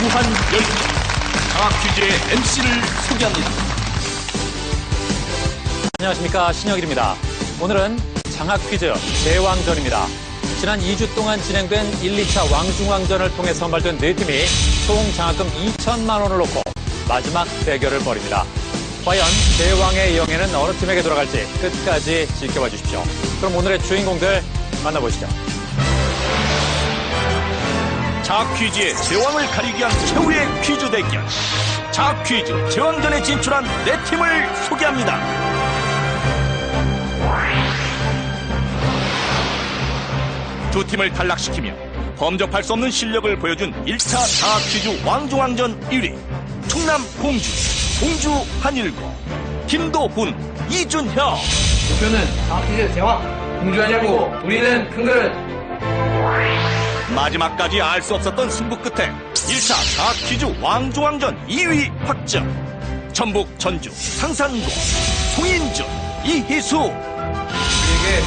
무한 열기. 장학 퀴즈의 MC를 소개합니다. 안녕하십니까, 신혁일입니다. 오늘은 장학 퀴즈 제왕전입니다. 지난 2주 동안 진행된 1, 2차 왕중왕전을 통해 선발된 4팀이 총 장학금 2천만 원을 놓고 마지막 대결을 벌입니다. 과연 제왕의 영예는 어느 팀에게 돌아갈지 끝까지 지켜봐 주십시오. 그럼 오늘의 주인공들 만나보시죠. 장학 퀴즈의 제왕을 가리기 위한 최후의 퀴즈 대결. 장학 퀴즈 제왕전에 진출한 4팀을 소개합니다. 두 팀을 탈락시키며 범접할 수 없는 실력을 보여준 1차 장학 퀴즈 왕중왕전 1위. 충남 공주 한일고, 김도훈, 이준혁. 목표는 장학 퀴즈 제왕, 공주 한일고, 우리는 큰 그릇. 마지막까지 알 수 없었던 승부 끝에 1차 장학 퀴즈 왕중왕전 2위 확정. 전북 전주 상산고, 송인준, 이희수. 우리에게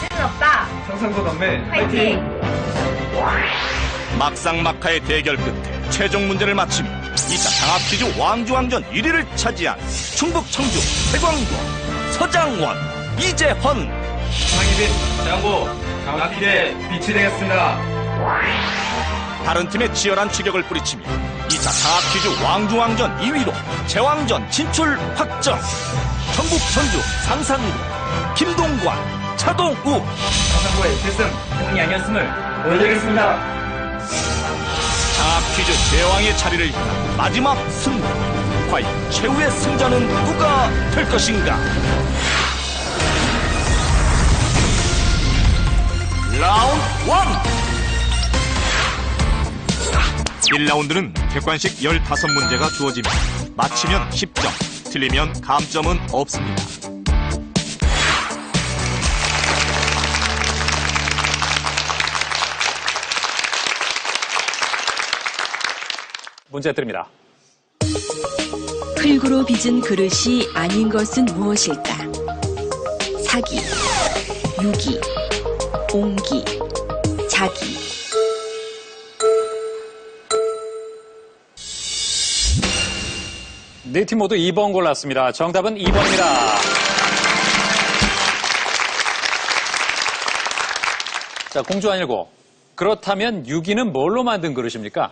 이제는 없다. 상상도 남매 파이팅! 막상막하의 대결 끝에 최종 문제를 마치며 2차 장학 퀴즈 왕중왕전 1위를 차지한 충북 청주 태광고, 서장원, 이재헌. 상입인 장고 장학 퀴즈의 빛이 되겠습니다. 다른 팀의 치열한 추격을 뿌리치며 2차 장학 퀴즈 왕중왕전 2위로 제왕전 진출 확정. 전북 전주 상산고, 김동관, 차동우. 상상고의 필승 행운이 아니었음을 보여드리겠습니다. 장학 퀴즈 제왕의 자리를 향한 마지막 승부. 과연 최후의 승자는 누가 될 것인가? 라운드 1. 1라운드는 객관식 15문제가 주어집니다. 맞히면 10점, 틀리면 감점은 없습니다. 문제 드립니다. 흙으로 빚은 그릇이 아닌 것은 무엇일까? 사기, 유기, 옹기, 자기. 네 팀 모두 2번 골랐습니다. 정답은 2번입니다. 자, 공주 한일고. 그렇다면 유기는 뭘로 만든 그릇입니까?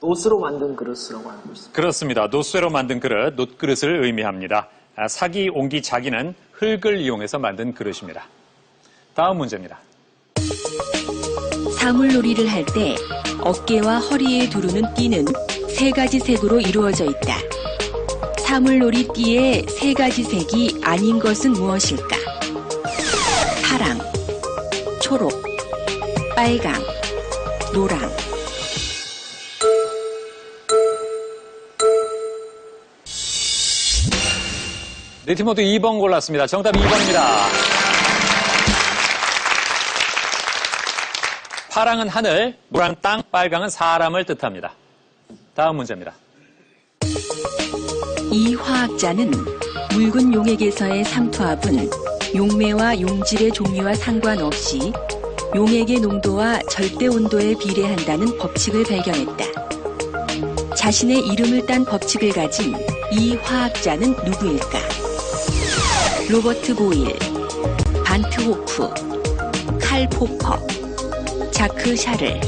노스로 만든 그릇이라고 알고 있습니다. 그렇습니다. 노쇠로 만든 그릇, 놋그릇을 의미합니다. 사기, 옹기, 자기는 흙을 이용해서 만든 그릇입니다. 다음 문제입니다. 사물놀이를 할 때 어깨와 허리에 두르는 띠는 3가지 색으로 이루어져 있다. 사물놀이 띠의 3가지 색이 아닌 것은 무엇일까? 파랑, 초록, 빨강, 노랑. 네 팀 모두 2번 골랐습니다. 정답 2번입니다. 파랑은 하늘, 노랑 땅, 빨강은 사람을 뜻합니다. 다음 문제입니다. 이 화학자는 묽은 용액에서의 삼투압은 용매와 용질의 종류와 상관없이 용액의 농도와 절대 온도에 비례한다는 법칙을 발견했다. 자신의 이름을 딴 법칙을 가진 이 화학자는 누구일까? 로버트 보일, 반트 호프, 칼 포퍼, 자크 샤를.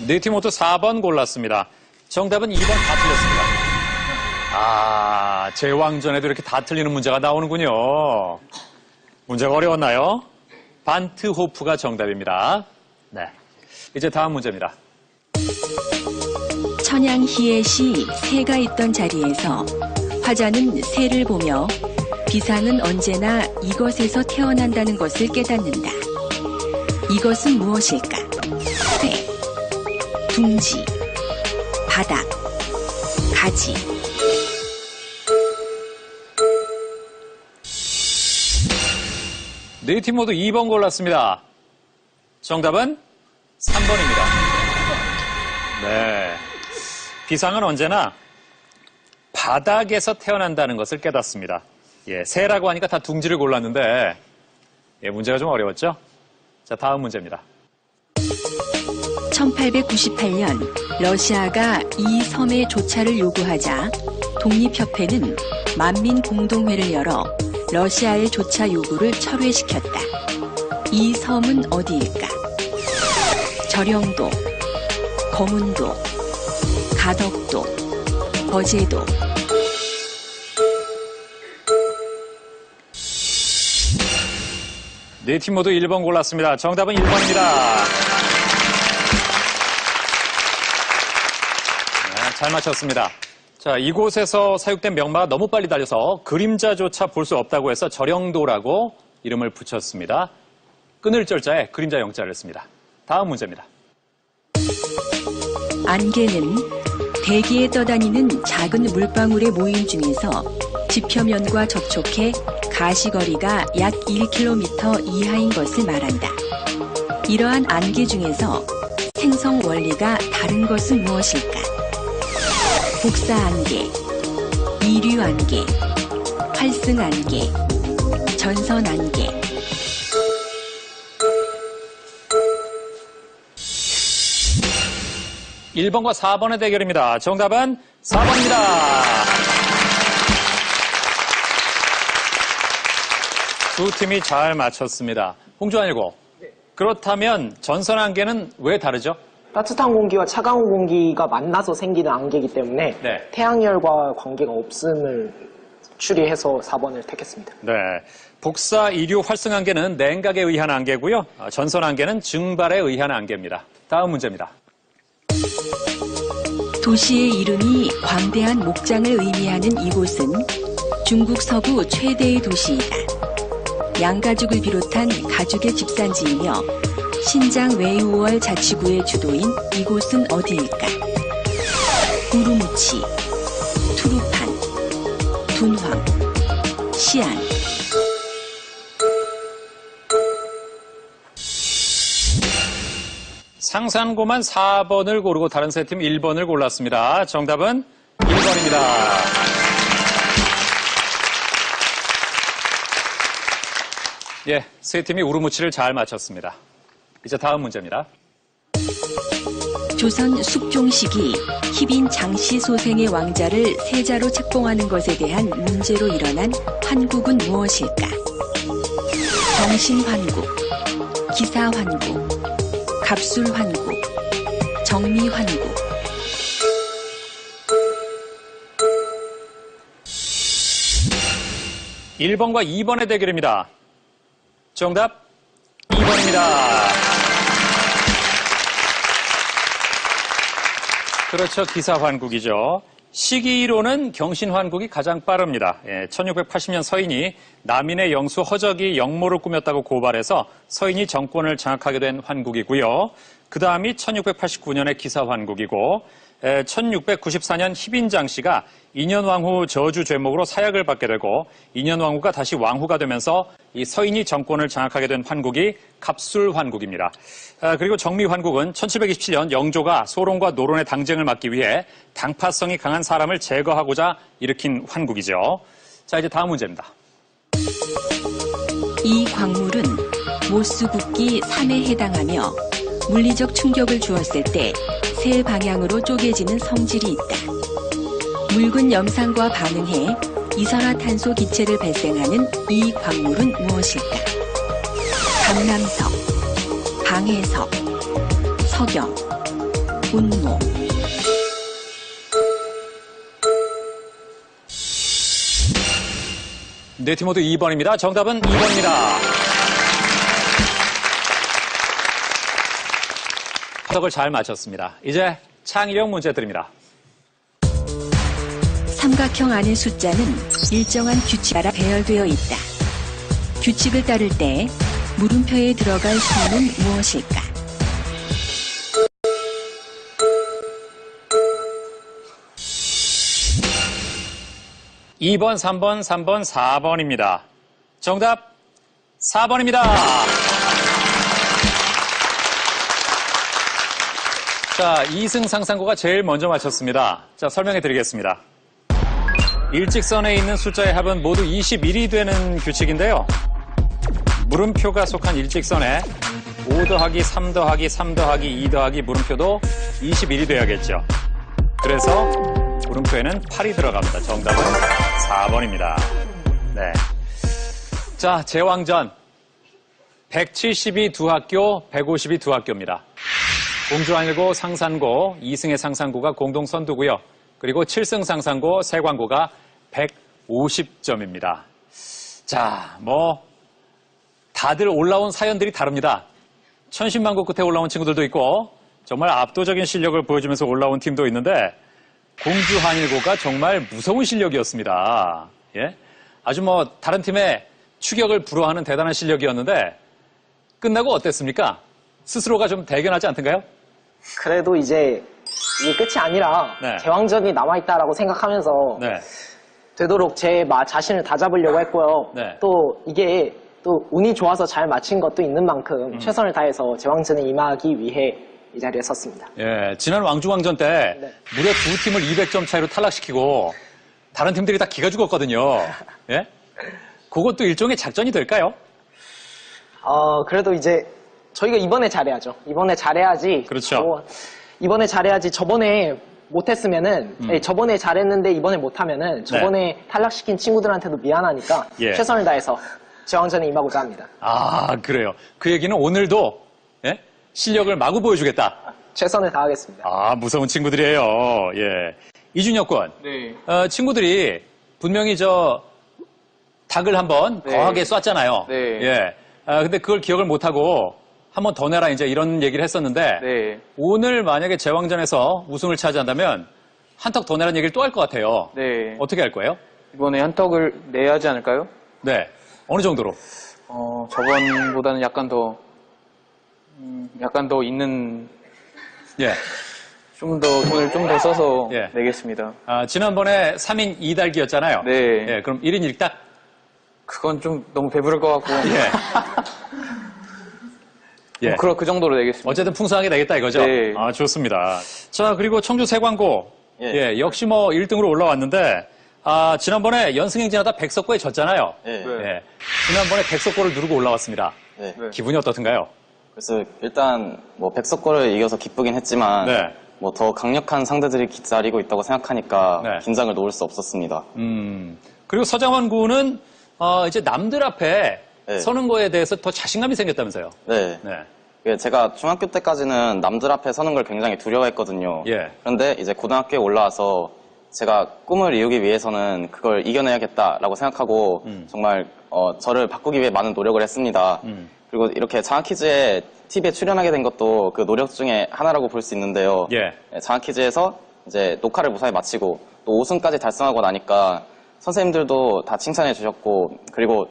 네 팀 모두 4번 골랐습니다. 정답은 2번 다 틀렸습니다. 제왕전에도 이렇게 다 틀리는 문제가 나오는군요. 문제가 어려웠나요? 반트 호프가 정답입니다. 네. 이제 다음 문제입니다. 천양 히엣이 새가 있던 자리에서 화자는 새를 보며 비상은 언제나 이것에서 태어난다는 것을 깨닫는다. 이것은 무엇일까? 새, 둥지, 바닥, 가지. 네 팀 모두 2번 골랐습니다. 정답은 3번입니다. 네. 비상은 언제나 바닥에서 태어난다는 것을 깨닫습니다. 예, 새라고 하니까 다 둥지를 골랐는데, 예, 문제가 좀 어려웠죠? 자, 다음 문제입니다. 1898년 러시아가 이 섬의 조차를 요구하자 독립협회는 만민공동회를 열어 러시아의 조차 요구를 철회시켰다. 이 섬은 어디일까? 절영도, 거문도, 가덕도, 거제도. 네 팀 모두 1번 골랐습니다. 정답은 1번입니다. 잘 맞췄습니다. 자, 이곳에서 사육된 명마가 너무 빨리 달려서 그림자조차 볼 수 없다고 해서 절영도라고 이름을 붙였습니다. 끊을 절자에 그림자 영자를 씁니다. 다음 문제입니다. 안개는 대기에 떠다니는 작은 물방울의 모임 중에서 지표면과 접촉해 가시거리가 약 1km 이하인 것을 말한다. 이러한 안개 중에서 생성 원리가 다른 것은 무엇일까? 복사안개, 이류안개, 활승안개, 전선안개. (1번과) (4번의) 대결입니다. 정답은 (4번입니다) 두 팀이 잘 맞췄습니다. 홍주환 일고. 그렇다면 전선안개는 왜 다르죠? 따뜻한 공기와 차가운 공기가 만나서 생기는 안개이기 때문에 네. 태양열과 관계가 없음을 추리해서 4번을 택했습니다. 네. 복사, 이류, 활승안개는 냉각에 의한 안개고요. 전선안개는 증발에 의한 안개입니다. 다음 문제입니다. 도시의 이름이 광대한 목장을 의미하는 이곳은 중국 서부 최대의 도시이다. 양가죽을 비롯한 가죽의 집산지이며 신장 외유월 자치구의 주도인 이곳은 어디일까? 우루무치, 투루판, 둔황, 시안. 상산고만 4번을 고르고 다른 세 팀 1번을 골랐습니다. 정답은 1번입니다. 예, 세 팀이 우루무치를 잘 맞췄습니다. 이제 다음 문제입니다. 조선 숙종시기 희빈 장씨 소생의 왕자를 세자로 책봉하는 것에 대한 문제로 일어난 환국은 무엇일까? 정신환국, 기사환국, 갑술환국, 정미환국. (1번과) (2번의) 대결입니다. 정답 2번입니다. 그렇죠. 기사환국이죠. 시기로는 경신환국이 가장 빠릅니다. 1680년 서인이 남인의 영수 허적이 영모를 꾸몄다고 고발해서 서인이 정권을 장악하게 된 환국이고요. 그 다음이 1689년의 기사환국이고 1694년 희빈장 씨가 인현왕후 저주 죄목으로 사약을 받게 되고 인현왕후가 다시 왕후가 되면서 이 서인이 정권을 장악하게 된 환국이 갑술환국입니다. 그리고 정미환국은 1727년 영조가 소론과 노론의 당쟁을 막기 위해 당파성이 강한 사람을 제거하고자 일으킨 환국이죠. 자, 이제 다음 문제입니다. 이 광물은 모수국기 3에 해당하며 물리적 충격을 주었을 때 세 방향으로 쪼개지는 성질이 있다. 묽은 염산과 반응해 이산화탄소 기체를 발생하는 이 광물은 무엇일까? 강남석, 방해석, 석영, 운모. 네 팀 모두 2번입니다. 정답은 2번입니다. 파덕을 잘 맞췄습니다. 이제 창의력 문제 드립니다. 삼각형 안의 숫자는 일정한 규칙 따라 배열되어 있다. 규칙을 따를 때 물음표에 들어갈 수는 무엇일까? 2번, 3번, 3번, 4번입니다. 정답 4번입니다. 자, 이승 상상고가 제일 먼저 맞췄습니다. 자, 설명해 드리겠습니다. 일직선에 있는 숫자의 합은 모두 21이 되는 규칙인데요. 물음표가 속한 일직선에 5 더하기 3 더하기 3 더하기 2 더하기 물음표도 21이 돼야겠죠. 그래서 물음표에는 8이 들어갑니다. 정답은 4번입니다. 네. 자, 제왕전. 170이 두 학교, 150이 두 학교입니다. 공주한일고, 상산고, 2승의 상산고가 공동 선두고요. 그리고 7승 상산고, 세관고가 150점입니다. 자, 다들 올라온 사연들이 다릅니다. 천신만고 끝에 올라온 친구들도 있고, 정말 압도적인 실력을 보여주면서 올라온 팀도 있는데, 공주한일고가 정말 무서운 실력이었습니다. 예? 아주 다른 팀의 추격을 불허하는 대단한 실력이었는데, 끝나고 어땠습니까? 스스로가 좀 대견하지 않던가요? 그래도 이제 이게 끝이 아니라 네. 제왕전이 남아있다라고 생각하면서 네. 되도록 제 자신을 다잡으려고 했고요. 네. 또 이게 또 운이 좋아서 잘 맞힌 것도 있는 만큼 최선을 다해서 제왕전에 임하기 위해 이 자리에 섰습니다. 예, 지난 왕중왕전 때 네. 무려 두 팀을 200점 차이로 탈락시키고 다른 팀들이 다 기가 죽었거든요. 예? 그것도 일종의 작전이 될까요? 그래도 이제 저희가 이번에 잘해야죠. 이번에 잘해야지. 그렇죠. 이번에 잘해야지 저번에 못했으면은, 저번에 잘했는데 이번에 못하면은 저번에 탈락시킨 친구들한테도 미안하니까 예. 최선을 다해서 제왕전에 임하고자 합니다. 아, 그래요. 그 얘기는 오늘도 예? 실력을 마구 보여주겠다. 최선을 다하겠습니다. 아, 무서운 친구들이에요. 예. 이준혁 군. 네. 친구들이 분명히 닭을 한번 네. 거하게 쐈잖아요. 네. 예. 근데 그걸 기억을 못하고 한 번 더 내라 이제 이런 얘기를 했었는데 네. 오늘 만약에 제왕전에서 우승을 차지한다면 한턱 더 내라는 얘기를 또 할 것 같아요. 네. 어떻게 할 거예요? 이번에 한턱을 내야 하지 않을까요? 네. 어느 정도로? 저번보다는 약간 더 있는, 예. 좀 더 돈을 좀 더 써서 예. 내겠습니다. 지난번에 3인 2달기였잖아요. 네. 예, 그럼 1인 1닭? 그건 좀 너무 배부를 것 같고. 예. 예. 그 정도로 내겠습니다. 어쨌든 풍성하게 내겠다 이거죠? 네. 아, 좋습니다. 자, 그리고 청주 세관고. 예. 역시 1등으로 올라왔는데, 지난번에 연승행진하다 백석고에 졌잖아요. 네. 예. 지난번에 백석고를 누르고 올라왔습니다. 네. 네. 기분이 어떻든가요? 그래서 일단 백석고를 이겨서 기쁘긴 했지만 네. 더 강력한 상대들이 기다리고 있다고 생각하니까 네. 긴장을 놓을 수 없었습니다. 그리고 서장환 군은 이제 남들 앞에 네. 서는 거에 대해서 더 자신감이 생겼다면서요? 네. 네. 제가 중학교 때까지는 남들 앞에 서는 걸 굉장히 두려워했거든요. 예. 그런데 이제 고등학교에 올라와서 제가 꿈을 이루기 위해서는 그걸 이겨내야겠다라고 생각하고 정말 저를 바꾸기 위해 많은 노력을 했습니다. 그리고 이렇게 장학퀴즈에 TV에 출연하게 된 것도 그 노력 중에 하나라고 볼 수 있는데요. 예. 장학퀴즈에서 이제 녹화를 무사히 마치고 또 5승까지 달성하고 나니까 선생님들도 다 칭찬해 주셨고 그리고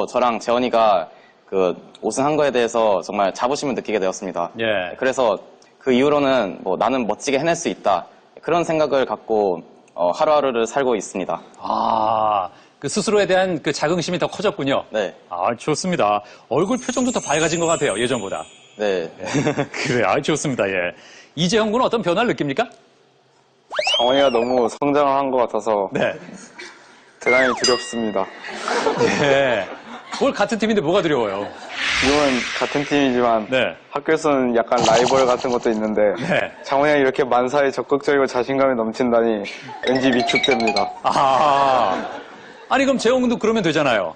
저랑 재원이가 그 5승한 거에 대해서 정말 자부심을 느끼게 되었습니다. 예. 그래서 그 이후로는 나는 멋지게 해낼 수 있다. 그런 생각을 갖고 하루하루를 살고 있습니다. 그 스스로에 대한 그 자긍심이 더 커졌군요. 네. 좋습니다. 얼굴 표정도 더 밝아진 것 같아요, 예전보다. 네. 그래, 좋습니다, 예. 이재형 군은 어떤 변화를 느낍니까? 장원이가 너무 성장을 한 것 같아서 네. 대단히 두렵습니다. 예. 뭘 같은 팀인데 뭐가 두려워요? 지금은 같은 팀이지만 네. 학교에서는 약간 라이벌 같은 것도 있는데 네. 장원이가 이렇게 만사에 적극적이고 자신감이 넘친다니 왠지 위축됩니다. 아니, 그럼 재형 군도 그러면 되잖아요.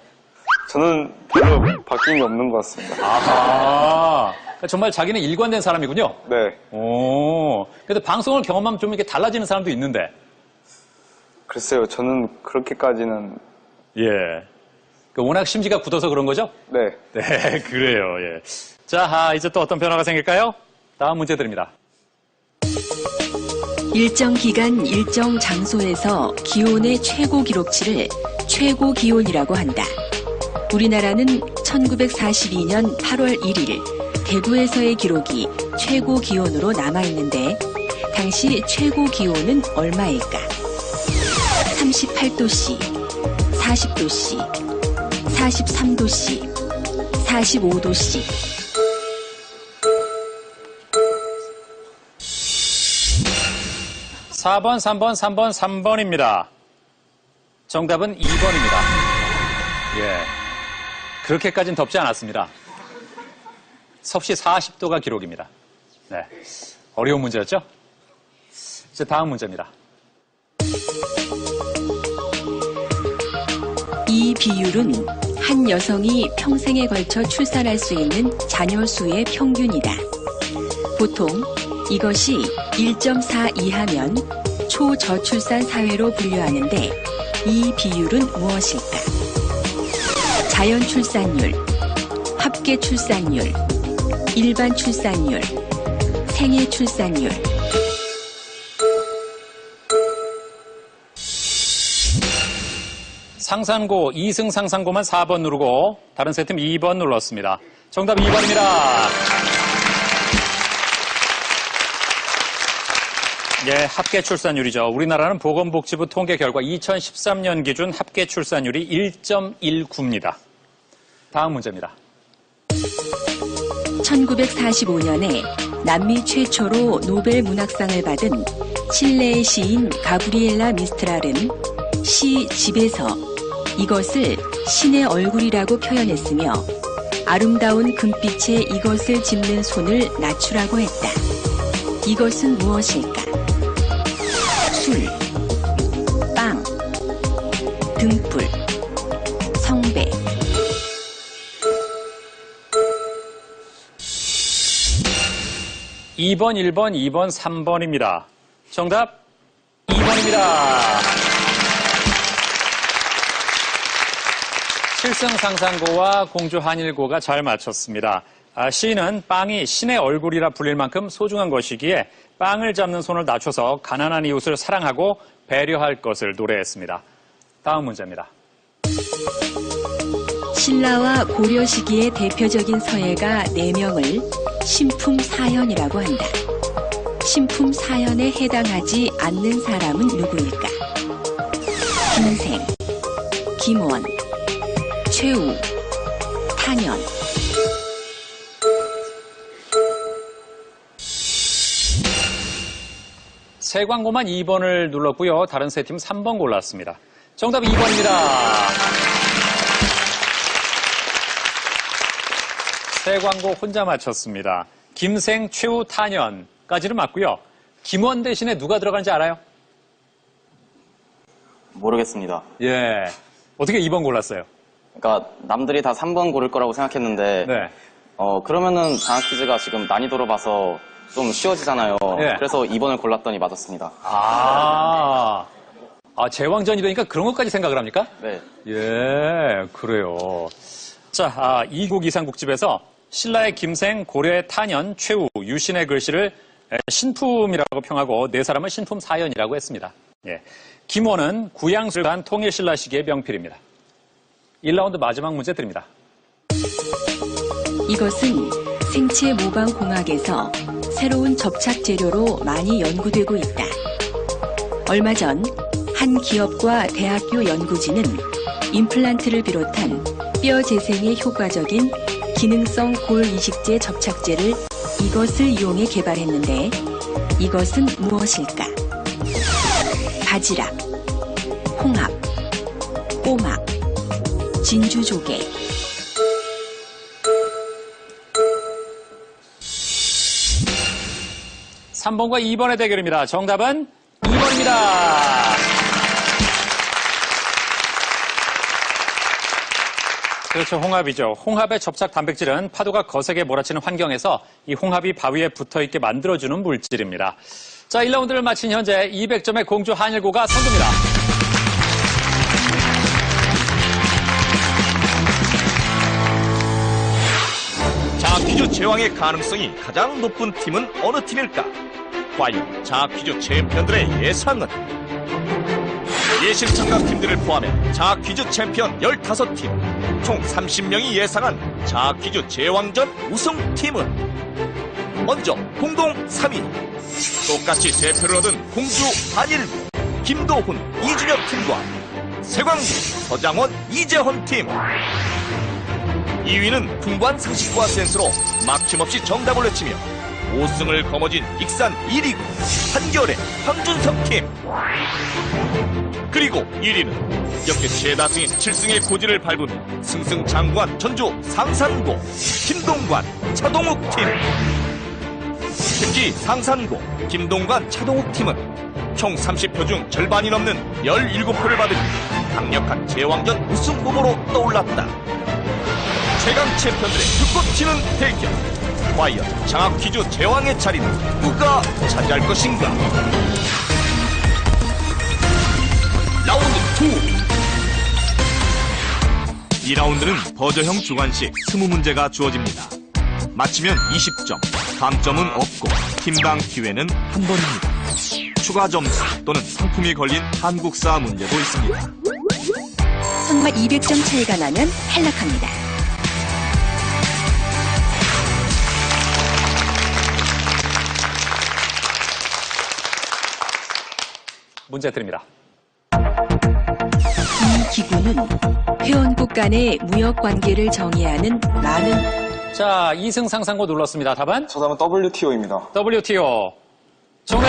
저는 별로 바뀐 게 없는 것 같습니다. 그러니까 정말 자기는 일관된 사람이군요. 네. 그래도 방송을 경험하면 좀 이렇게 달라지는 사람도 있는데. 글쎄요, 저는 그렇게까지는 예. 워낙 심지가 굳어서 그런 거죠? 네. 네, 그래요, 예. 자, 이제 또 어떤 변화가 생길까요? 다음 문제 드립니다. 일정 기간, 일정 장소에서 기온의 최고 기록치를 최고 기온이라고 한다. 우리나라는 1942년 8월 1일 대구에서의 기록이 최고 기온으로 남아있는데 당시 최고 기온은 얼마일까? 38도씨, 40도씨, 43도씨, 45도씨. (4번) (3번) (3번) (3번입니다) 정답은 2번입니다. 예. 그렇게까지는 덥지 않았습니다. 섭씨 40도가 기록입니다. 네, 어려운 문제였죠? 이제 다음 문제입니다. 이 비율은 한 여성이 평생에 걸쳐 출산할 수 있는 자녀 수의 평균이다. 보통 이것이 1.4 이하면 초저출산 사회로 분류하는데 이 비율은 무엇일까? 자연 출산율, 합계 출산율, 일반 출산율, 생애 출산율. 상산고, 2승 상산고만 4번 누르고 다른 세 팀 2번 눌렀습니다. 정답 2번입니다. 예, 합계 출산율이죠. 우리나라는 보건복지부 통계 결과 2013년 기준 합계 출산율이 1.19입니다. 다음 문제입니다. 1945년에 남미 최초로 노벨 문학상을 받은 칠레의 시인 가브리엘라 미스트랄은 시 집에서 이것을 신의 얼굴이라고 표현했으며 아름다운 금빛에 이것을 짚는 손을 낮추라고 했다. 이것은 무엇일까? 술, 빵, 등불, 성배. (2번) (1번) (2번) (3번입니다) 정답 2번입니다. 7승 상산고와 공주 한일고가 잘 맞췄습니다. 시인은 빵이 신의 얼굴이라 불릴 만큼 소중한 것이기에 빵을 잡는 손을 낮춰서 가난한 이웃을 사랑하고 배려할 것을 노래했습니다. 다음 문제입니다. 신라와 고려 시기의 대표적인 서예가 4명을 신품사현이라고 한다. 신품사현에 해당하지 않는 사람은 누구일까? 김생, 김원, 최우, 탄현. 세 광고만 2번을 눌렀고요. 다른 세 팀 3번 골랐습니다. 정답 2번입니다. 세 광고 혼자 맞췄습니다. 김생, 최우, 탄현까지는 맞고요. 김원 대신에 누가 들어간지 알아요? 모르겠습니다. 예. 어떻게 2번 골랐어요? 그러니까 남들이 다 3번 고를 거라고 생각했는데 네. 그러면은 장학 퀴즈가 지금 난이도로 봐서 좀 쉬워지잖아요. 네. 그래서 2번을 골랐더니 맞았습니다. 제왕전이 되니까 그런 것까지 생각을 합니까? 네. 예, 그래요. 자, 이국 이상국집에서 신라의 김생, 고려의 탄현, 최우, 유신의 글씨를 신품이라고 평하고 네 사람은 신품사현이라고 했습니다. 예. 김원은 구양술관 통일신라 시기의 명필입니다. 1라운드 마지막 문제 드립니다. 이것은 생체 모방공학에서 새로운 접착 재료로 많이 연구되고 있다. 얼마 전 한 기업과 대학교 연구진은 임플란트를 비롯한 뼈 재생에 효과적인 기능성 골 이식제 접착제를 이것을 이용해 개발했는데 이것은 무엇일까? 바지락, 홍합, 꼬막, 진주조개. (3번과) (2번의) 대결입니다. 정답은 2번입니다. 그렇죠. 홍합이죠. 홍합의 접착 단백질은 파도가 거세게 몰아치는 환경에서 이 홍합이 바위에 붙어있게 만들어주는 물질입니다. 자, 1라운드를 마친 현재 200점의 공주 한일고가 선두입니다. 장학 퀴즈 제왕의 가능성이 가장 높은 팀은 어느 팀일까? 과연 장학 퀴즈 챔피언들의 예상은? 예실 참가팀들을 포함해 장학 퀴즈 챔피언 15팀, 총 30명이 예상한 장학 퀴즈 제왕전 우승팀은 먼저 공동 3위, 똑같이 대표를 얻은 공주 한일고, 김도훈, 이준혁 팀과 세광주, 서장원, 이재헌 팀. 2위는 풍부한 상식과 센스로 막힘없이 정답을 외치며 5승을 거머쥔 익산 1위고 한겨레 황준석 팀. 그리고 1위는 역대 최다승인 7승의 고지를 밟은 승승장구한 전주 상산고 김동관 차동욱 팀. 특히 상산고 김동관 차동욱 팀은 총 30표 중 절반이 넘는 17표를 받으니 강력한 제왕전 우승 후보로 떠올랐다. 최강 챔피언들의 불꽃 튀는 대결. 과연 장학 퀴즈 제왕의 자리는 누가 차지할 것인가? 라운드 2. 2라운드는 버저형 주관식 20문제가 주어집니다. 맞히면 20점, 감점은 없고 팀당 기회는 한 번입니다. 추가 점수 또는 상품이 걸린 한국사 문제도 있습니다. 선마 200점 차이가 나면 탈락합니다. 문제 드립니다. 이 기구는 회원국 간의 무역 관계를 정의하는 많은 자, 2승 상상고 눌렀습니다. 답은? 정답은 WTO입니다. WTO. 정답!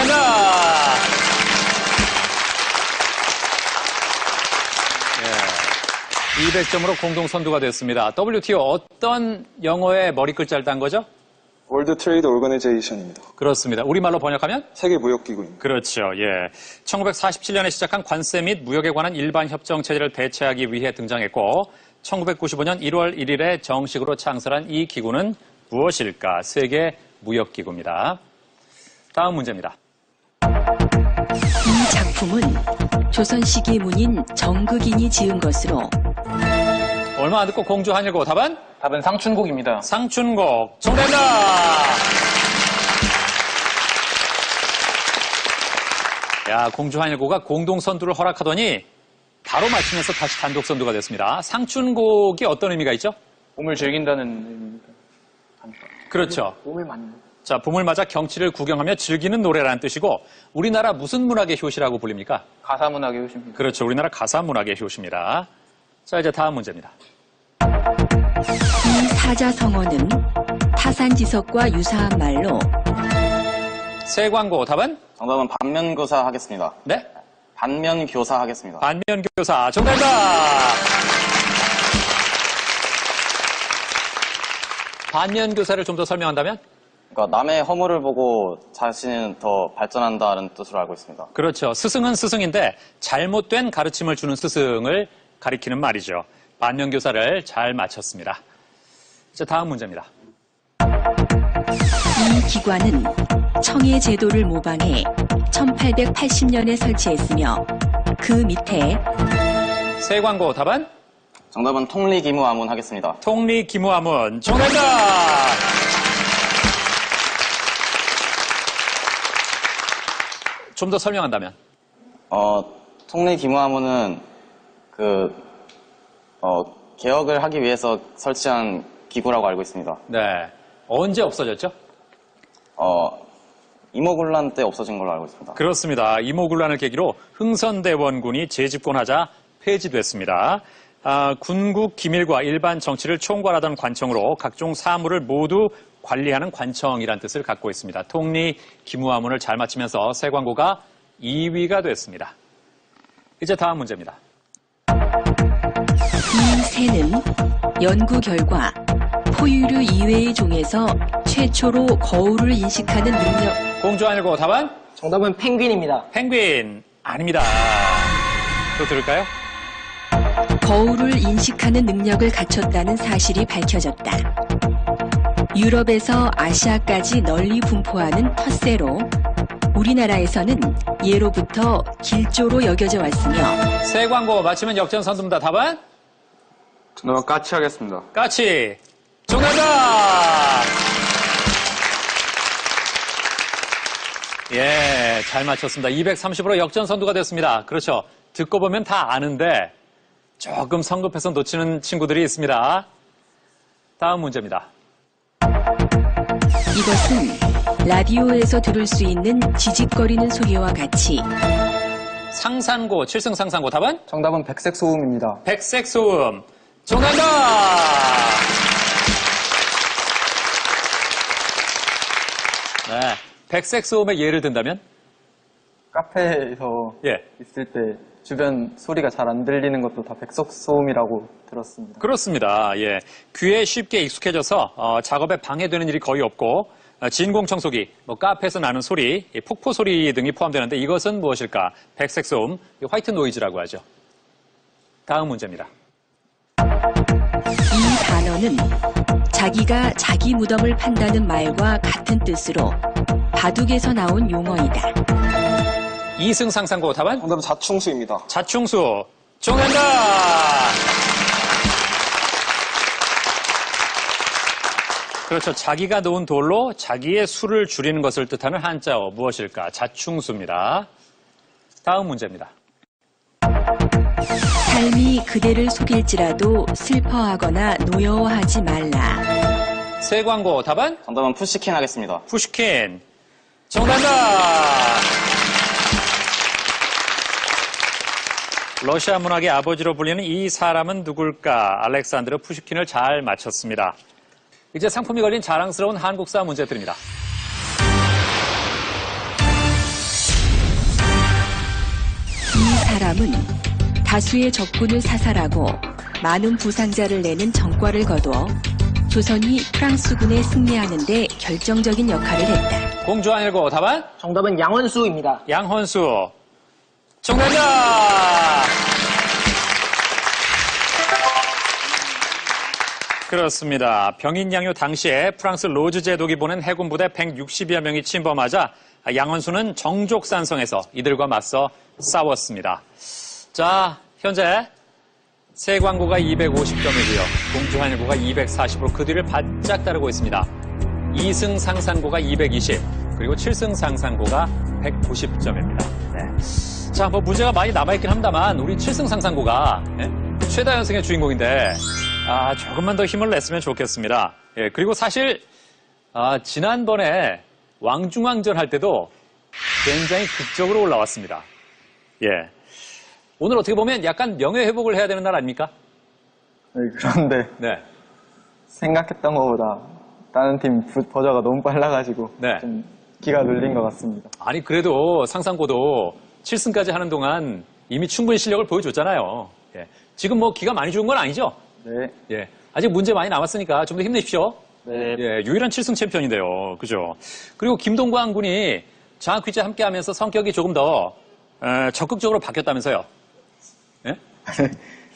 예. 200점으로 공동 선두가 됐습니다. WTO 어떤 영어의 머리 글자를 딴 거죠? 월드 트레이드 오거니제이션입니다. 그렇습니다. 우리말로 번역하면? 세계 무역기구입니다. 그렇죠. 예. 1947년에 시작한 관세 및 무역에 관한 일반 협정 체제를 대체하기 위해 등장했고 1995년 1월 1일에 정식으로 창설한 이 기구는 무엇일까? 세계 무역기구입니다. 다음 문제입니다. 이 작품은 조선 시기 문인 정극인이 지은 것으로 얼마 안 듣고 공주 한일고 답은? 답은 상춘곡입니다. 상춘곡. 정답입니다. 야, 공주 한일고가 공동 선두를 허락하더니 바로 맞히면서 다시 단독 선두가 됐습니다. 상춘곡이 어떤 의미가 있죠? 봄을 즐긴다는 의미입니다. 그렇죠. 몸을 맞는. 자, 봄을 맞아 경치를 구경하며 즐기는 노래라는 뜻이고 우리나라 무슨 문학의 효시라고 불립니까? 가사문학의 효시입니다. 그렇죠. 우리나라 가사 문학의 효시입니다. 자, 이제 다음 문제입니다. 이 사자성어는 타산지석과 유사한 말로 새 광고 답은? 정답은 반면교사 하겠습니다. 네? 반면교사 하겠습니다. 반면교사. 정답입니다. 반면교사를 좀 더 설명한다면? 그러니까 남의 허물을 보고 자신은 더 발전한다는 뜻으로 알고 있습니다. 그렇죠. 스승은 스승인데 잘못된 가르침을 주는 스승을 가리키는 말이죠. 반면교사를 잘 맞췄습니다. 이제 다음 문제입니다. 이 기관은 청해 제도를 모방해 1880년에 설치했으며 그 밑에 새 광고 답은? 정답은 통리기무아문 하겠습니다. 통리기무아문. 정답입니다. 좀 더 설명한다면? 통리기무아문은 개혁을 하기 위해서 설치한 기구라고 알고 있습니다. 네. 언제 없어졌죠? 임오군란 때 없어진 걸로 알고 있습니다. 그렇습니다. 임오군란을 계기로 흥선대원군이 재집권하자 폐지됐습니다. 군국 기밀과 일반 정치를 총괄하던 관청으로 각종 사무를 모두 관리하는 관청이란 뜻을 갖고 있습니다. 통리 기무아문을 잘 맞히면서 새 광고가 2위가 됐습니다. 이제 다음 문제입니다. 이 새는 연구 결과 포유류 이외의 종에서 최초로 거울을 인식하는 능력. 공주 아니고 답은? 정답은 펭귄입니다. 펭귄. 아닙니다. 또 들을까요? 거울을 인식하는 능력을 갖췄다는 사실이 밝혀졌다. 유럽에서 아시아까지 널리 분포하는 텃새로 우리나라에서는 예로부터 길조로 여겨져 왔으며 새 광고 맞히면 역전 선두입니다. 답은? 정답은 까치 하겠습니다. 까치. 정답입니다. 예, 잘 맞췄습니다. 230으로 역전 선두가 됐습니다. 그렇죠. 듣고 보면 다 아는데 조금 성급해서 놓치는 친구들이 있습니다. 다음 문제입니다. 이것은 라디오에서 들을 수 있는 지직거리는 소리와 같이 상산고, 7승 상산고 답은? 정답은 백색 소음입니다. 백색 소음. 정답입니다. 네. 백색 소음의 예를 든다면? 카페에서 예. 있을 때 주변 소리가 잘 안 들리는 것도 다 백석 소음이라고 들었습니다. 그렇습니다. 예. 귀에 쉽게 익숙해져서 작업에 방해되는 일이 거의 없고 진공 청소기, 카페에서 나는 소리, 폭포 소리 등이 포함되는데 이것은 무엇일까? 백색 소음, 화이트 노이즈라고 하죠. 다음 문제입니다. 이 단어는 자기가 자기 무덤을 판다는 말과 같은 뜻으로 바둑에서 나온 용어이다. 이승상상고 답은? 정답은 자충수입니다. 자충수. 정답! 그렇죠. 자기가 놓은 돌로 자기의 수를 줄이는 것을 뜻하는 한자어 무엇일까? 자충수입니다. 다음 문제입니다. 삶이 그대를 속일지라도 슬퍼하거나 노여워하지 말라. 새 광고 답은? 정답은 푸시킨 하겠습니다. 푸시킨. 정답입니다. 러시아 문학의 아버지로 불리는 이 사람은 누굴까? 알렉산드르 푸시킨을 잘 맞췄습니다. 이제 상품이 걸린 자랑스러운 한국사 문제 드립니다. 이 사람은 다수의 적군을 사살하고 많은 부상자를 내는 전과를 거두어 조선이 프랑스군에 승리하는 데 결정적인 역할을 했다. 공주왕일고 답은? 정답은 양원수입니다. 양헌수. 정답입니다. 그렇습니다. 병인양요 당시에 프랑스 로즈 제독이 보낸 해군 부대 160여 명이 침범하자 양헌수는 정족산성에서 이들과 맞서 싸웠습니다. 자, 현재 새 광고가 250점이고요. 공주한일고가 240으로 그 뒤를 바짝 따르고 있습니다. 2승 상산고가 220, 그리고 7승 상산고가 190점입니다. 네. 자, 문제가 많이 남아있긴 합니다만 우리 7승 상산고가 최다 연승의 주인공인데 조금만 더 힘을 냈으면 좋겠습니다. 예, 그리고 사실 지난번에 왕중왕전 할 때도 굉장히 극적으로 올라왔습니다. 예. 오늘 어떻게 보면 약간 명예회복을 해야 되는 날 아닙니까? 네, 그런데 네. 생각했던 것보다 다른 팀 버저가 너무 빨라가지고 네. 좀 기가 눌린 것 같습니다. 아니, 그래도 상상고도 7승까지 하는 동안 이미 충분히 실력을 보여줬잖아요. 예. 지금 기가 많이 죽은 건 아니죠? 네. 예. 아직 문제 많이 남았으니까 좀 더 힘내십시오. 네. 예, 유일한 7승 챔피언인데요. 그죠? 그리고 김동관 군이 장학 퀴즈 함께 하면서 성격이 조금 더 적극적으로 바뀌었다면서요? 예?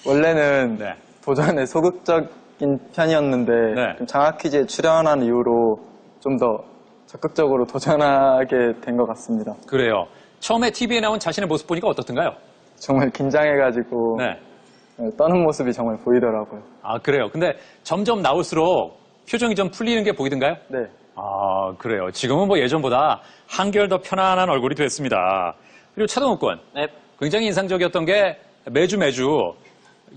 원래는 네. 도전에 소극적인 편이었는데 네. 좀 장학 퀴즈에 출연한 이후로 좀 더 적극적으로 도전하게 된 것 같습니다. 그래요. 처음에 TV에 나온 자신의 모습 보니까 어떻던가요? 정말 긴장해가지고 네. 떠는 모습이 정말 보이더라고요. 아, 그래요. 근데 점점 나올수록 표정이 좀 풀리는 게 보이던가요? 네. 아, 그래요. 지금은 예전보다 한결 더 편안한 얼굴이 됐습니다. 그리고 차동욱 군. 네. 굉장히 인상적이었던 게 매주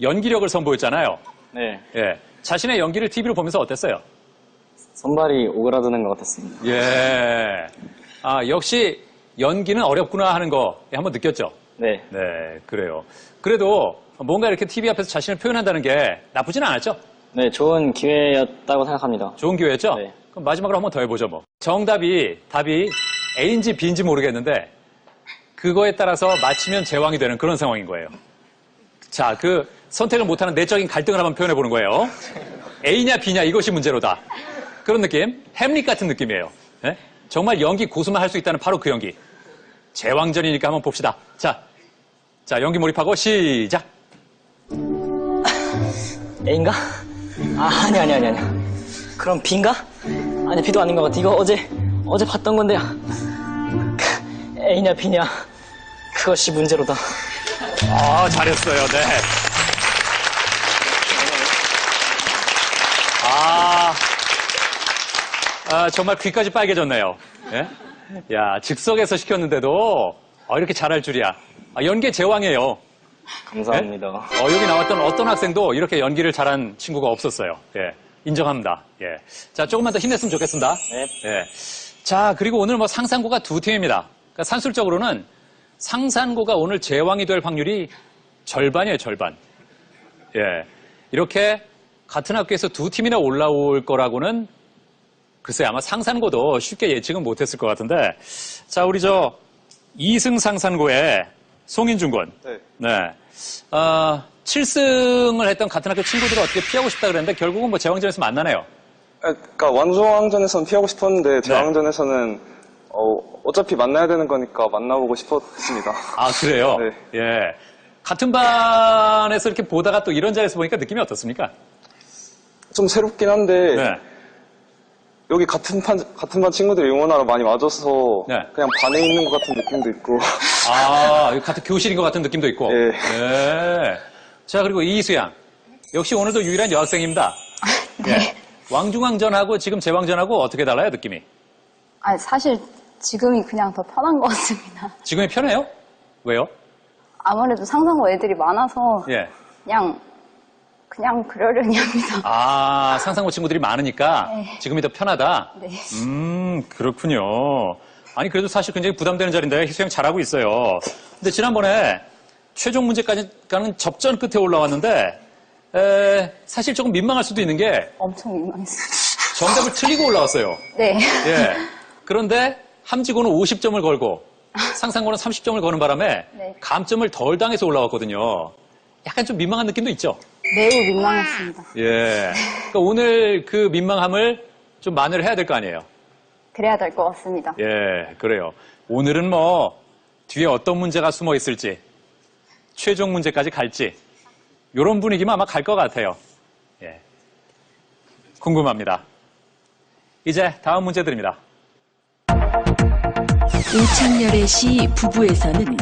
연기력을 선보였잖아요. 네. 예. 자신의 연기를 TV로 보면서 어땠어요? 손발이 오그라드는 것 같았습니다. 예. 역시 연기는 어렵구나 하는 거 한번 느꼈죠? 네. 네, 그래요. 그래도 뭔가 이렇게 TV 앞에서 자신을 표현한다는 게 나쁘진 않았죠? 네, 좋은 기회였다고 생각합니다. 좋은 기회였죠? 네. 그럼 마지막으로 한번 더 해보죠, 답이 A인지 B인지 모르겠는데 그거에 따라서 맞히면 제왕이 되는 그런 상황인 거예요. 자, 선택을 못하는 내적인 갈등을 한번 표현해보는 거예요. A냐 B냐 이것이 문제로다. 그런 느낌? 햄릿 같은 느낌이에요. 네? 정말 연기 고수만 할 수 있다는 바로 그 연기. 제왕전이니까 한번 봅시다. 자, 연기 몰입하고 시작. A인가? 아니. 그럼 B인가? 아니, B도 아닌 것 같아. 이거 어제 봤던 건데. A냐, B냐. 그것이 문제로다. 잘했어요. 네. 정말 귀까지 빨개졌네요. 예? 야, 즉석에서 시켰는데도 이렇게 잘할 줄이야. 연기의 제왕이에요. 감사합니다. 여기 나왔던 어떤 학생도 이렇게 연기를 잘한 친구가 없었어요. 예, 인정합니다. 예. 자, 조금만 더 힘냈으면 좋겠습니다. 네. 예. 자, 그리고 오늘 상산고가 두 팀입니다. 그러니까 산술적으로는 상산고가 오늘 제왕이 될 확률이 절반이에요, 절반. 예. 이렇게 같은 학교에서 두 팀이나 올라올 거라고는 글쎄 아마 상산고도 쉽게 예측은 못했을 것 같은데 자 우리 저 2승 상산고의 송인준 군. 네. 7승을 했던 같은 학교 친구들을 어떻게 피하고 싶다 그랬는데 결국은 뭐 제왕전에서 만나네요. 그러니까 왕중왕전에서는 피하고 싶었는데 제왕전에서는 어차피 만나야 되는 거니까 만나보고 싶었습니다. 아 그래요? 네. 예. 같은 반에서 이렇게 보다가 또 이런 자리에서 보니까 느낌이 어떻습니까? 좀 새롭긴 한데 네. 여기 같은 반 친구들이 응원하러 많이 와줘서 네. 그냥 반에 있는 것 같은 느낌도 있고. 아, 같은 교실인 것 같은 느낌도 있고. 예. 네. 자, 그리고 이수양. 역시 오늘도 유일한 여학생입니다. 네. 예. 왕중왕전하고 지금 제왕전하고 어떻게 달라요, 느낌이? 아, 사실 지금이 그냥 더 편한 것 같습니다. 지금이 편해요? 왜요? 아무래도 상상고 애들이 많아서 예. 그냥 그러려니 합니다. 아, 상상고 친구들이 많으니까 네. 지금이 더 편하다? 네. 그렇군요. 아니, 그래도 사실 굉장히 부담되는 자리인데 희수양 잘하고 있어요. 근데 지난번에 최종 문제까지 가는 접전 끝에 올라왔는데 사실 조금 민망할 수도 있는 게 엄청 민망했어요. 정답을 틀리고 올라왔어요. 네. 예. 그런데 함지고는 50점을 걸고 상상고는 30점을 거는 바람에 네. 감점을 덜 당해서 올라왔거든요. 약간 좀 민망한 느낌도 있죠? 매우 민망했습니다. 예. 그러니까 오늘 그 민망함을 좀 만회를 해야 될 거 아니에요? 그래야 될 것 같습니다. 예, 그래요. 오늘은 뭐 뒤에 어떤 문제가 숨어 있을지 최종 문제까지 갈지 이런 분위기만 아마 갈 것 같아요. 예. 궁금합니다. 이제 다음 문제 드립니다. 오창렬의 시 부부에서는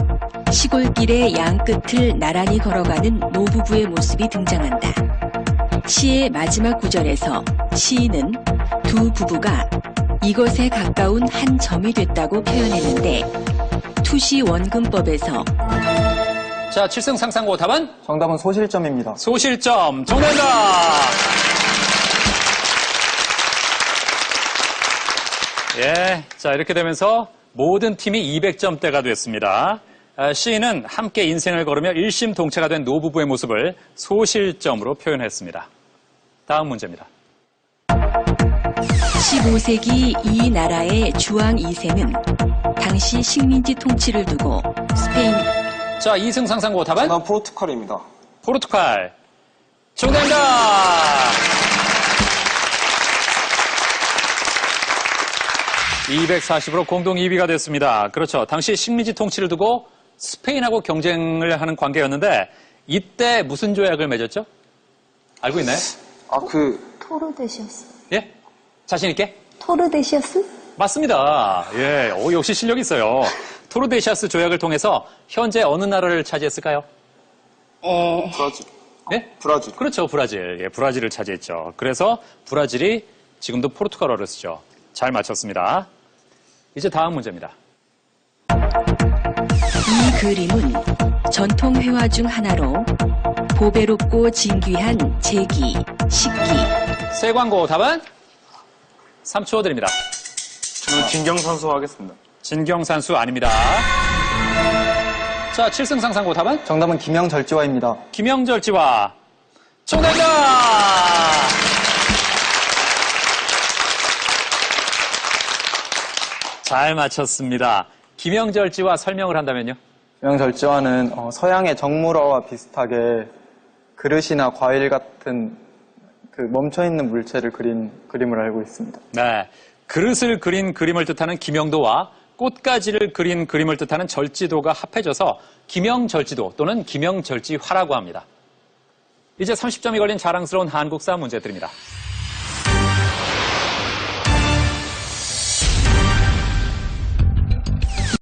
시골길의 양 끝을 나란히 걸어가는 노부부의 모습이 등장한다. 시의 마지막 구절에서 시인은 두 부부가 이것에 가까운 한 점이 됐다고 표현했는데 투시 원근법에서 자, 7승 상상고 답은? 정답은 소실점입니다. 소실점. 정답입니다. 예. 자, 이렇게 되면서 모든 팀이 200점대가 됐습니다. 시인은 함께 인생을 걸으며 일심동체가 된 노부부의 모습을 소실점으로 표현했습니다. 다음 문제입니다. 15세기 이 나라의 주왕 2세는 당시 식민지 통치를 두고 스페인 자, 2승 상상고 답은? 난 포르투갈입니다. 포르투갈. 정답입니다. (240으로) 공동 2위가 됐습니다. 그렇죠. 당시 식민지 통치를 두고 스페인하고 경쟁을 하는 관계였는데 이때 무슨 조약을 맺었죠? 알고 있나요? 토르데시아스. 예? 자신 있게? 토르데시아스? 맞습니다. 예, 역시 실력 있어요. 토르데시아스 조약을 통해서 현재 어느 나라를 차지했을까요? 브라질. 네? 브라질. 그렇죠, 브라질. 예, 브라질을 차지했죠. 그래서 브라질이 지금도 포르투갈어를 쓰죠. 잘 맞췄습니다. 이제 다음 문제입니다. 이 그림은 전통 회화 중 하나로 보배롭고 진귀한 제기, 식기. 새 광고 답은? 3초 드립니다. 저는 진경선수 하겠습니다. 진경산수 아닙니다. 자, 7승 상상고 답은? 정답은 김영절지화입니다. 김영절지화. 정답입니다! 잘 맞췄습니다. 김영절지화 설명을 한다면요? 김영절지화는 서양의 정물화와 비슷하게 그릇이나 과일 같은 그 멈춰있는 물체를 그린 그림을 알고 있습니다. 네. 그릇을 그린 그림을 뜻하는 김영도와 꽃가지를 그린 그림을 뜻하는 절지도가 합해져서 김영절지도 또는 김영절지화라고 합니다. 이제 30점이 걸린 자랑스러운 한국사 문제 드립니다.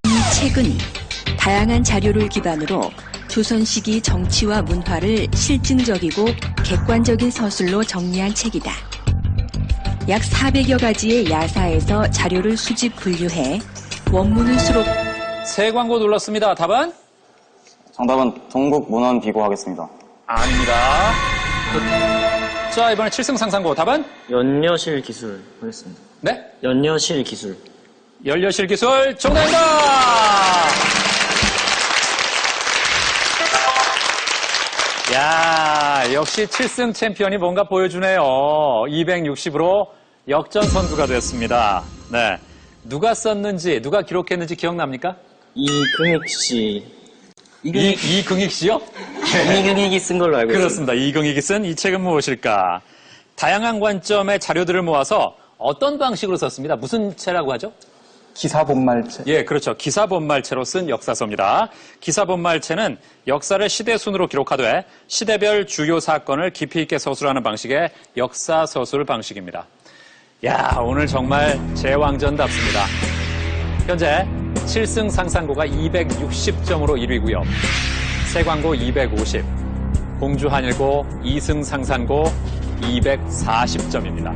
이 책은 다양한 자료를 기반으로 조선 시기 정치와 문화를 실증적이고 객관적인 서술로 정리한 책이다. 약 400여 가지의 야사에서 자료를 수집 분류해 원문을 수록. 새 광고 눌렀습니다. 답은? 정답은 동국문헌비고 하겠습니다. 아닙니다. 자, 이번에 7승 상상고 답은? 연려실 기술 하겠습니다. 네? 연려실 기술. 연려실 기술 정답입니다. 야, 역시 7승 챔피언이 뭔가 보여주네요. 260으로 역전 선두가 됐습니다. 네. 누가 썼는지, 누가 기록했는지 기억납니까? 이금익 씨. 이긍익 씨요? 이금익이 쓴 걸로 알고 있습니다. 그렇습니다. 이긍익이 쓴 이 책은 무엇일까? 다양한 관점의 자료들을 모아서 어떤 방식으로 썼습니다. 무슨 채라고 하죠? 기사본말체. 예, 그렇죠. 기사본말체로 쓴 역사서입니다. 기사본말체는 역사를 시대순으로 기록하되 시대별 주요 사건을 깊이 있게 서술하는 방식의 역사서술 방식입니다. 야, 오늘 정말 제왕전답습니다. 현재 7승 상산고가 260점으로 1위고요. 세광고 250, 공주한일고 2승 상산고 240점입니다.